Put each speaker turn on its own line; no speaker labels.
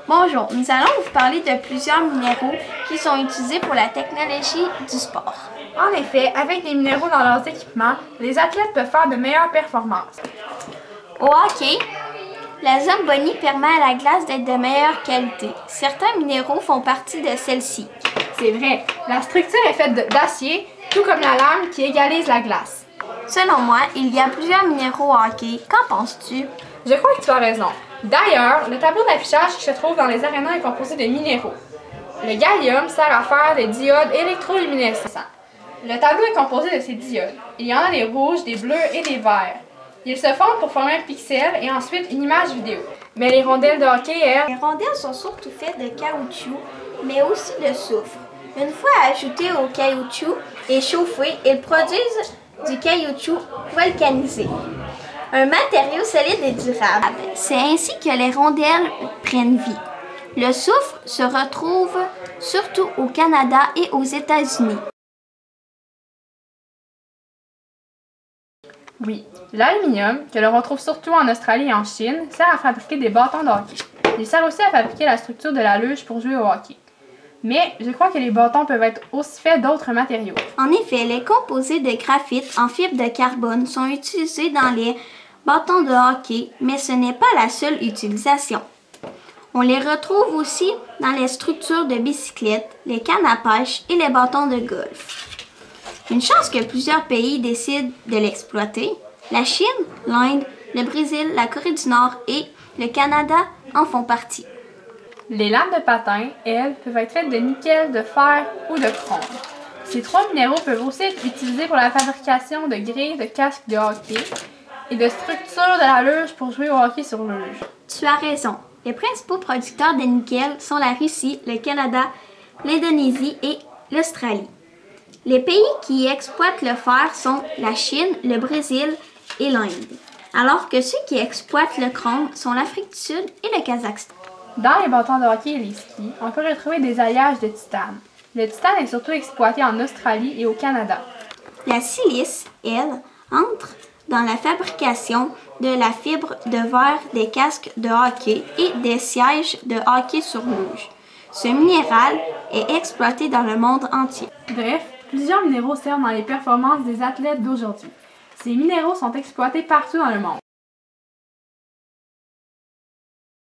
Bonjour, nous allons vous parler de plusieurs minéraux qui sont utilisés pour la technologie du sport.
En effet, avec des minéraux dans leurs équipements, les athlètes peuvent faire de meilleures performances.
Au hockey, la Zamboni permet à la glace d'être de meilleure qualité. Certains minéraux font partie de celle-ci.
C'est vrai, la structure est faite d'acier, tout comme la lame qui égalise la glace.
Selon moi, il y a plusieurs minéraux au hockey. Qu'en penses-tu?
Je crois que tu as raison. D'ailleurs, le tableau d'affichage qui se trouve dans les arénas est composé de minéraux. Le gallium sert à faire des diodes électroluminescents. Le tableau est composé de ces diodes. Il y en a des rouges, des bleus et des verts. Ils se fondent pour former un pixel et ensuite une image vidéo. Mais les rondelles de hockey, elles...
Les rondelles sont surtout faites de caoutchouc, mais aussi de soufre. Une fois ajoutées au caoutchouc et chauffées, ils produisent du caoutchouc volcanisé. Un matériau solide et durable. C'est ainsi que les rondelles prennent vie. Le soufre se retrouve surtout au Canada et aux États-Unis.
Oui, l'aluminium, que l'on retrouve surtout en Australie et en Chine, sert à fabriquer des bâtons de hockey. Il sert aussi à fabriquer la structure de la luge pour jouer au hockey. Mais je crois que les bâtons peuvent être aussi faits d'autres matériaux.
En effet, les composés de graphite en fibre de carbone sont utilisés dans les bâtons de hockey, mais ce n'est pas la seule utilisation. On les retrouve aussi dans les structures de bicyclettes, les cannes à pêche et les bâtons de golf. Une chance que plusieurs pays décident de l'exploiter. La Chine, l'Inde, le Brésil, la Corée du Nord et le Canada en font partie.
Les lames de patin, elles, peuvent être faites de nickel, de fer ou de chrome. Ces trois minéraux peuvent aussi être utilisés pour la fabrication de grilles de casques de hockey et de structures de la luge pour jouer au hockey sur luge.
Tu as raison. Les principaux producteurs de nickel sont la Russie, le Canada, l'Indonésie et l'Australie. Les pays qui exploitent le fer sont la Chine, le Brésil et l'Inde, alors que ceux qui exploitent le chrome sont l'Afrique du Sud et le Kazakhstan.
Dans les bâtons de hockey et les skis, on peut retrouver des alliages de titane. Le titane est surtout exploité en Australie et au Canada.
La silice, elle, entre dans la fabrication de la fibre de verre des casques de hockey et des sièges de hockey sur luge. Ce minéral est exploité dans le monde entier.
Bref, plusieurs minéraux servent dans les performances des athlètes d'aujourd'hui. Ces minéraux sont exploités partout dans le monde.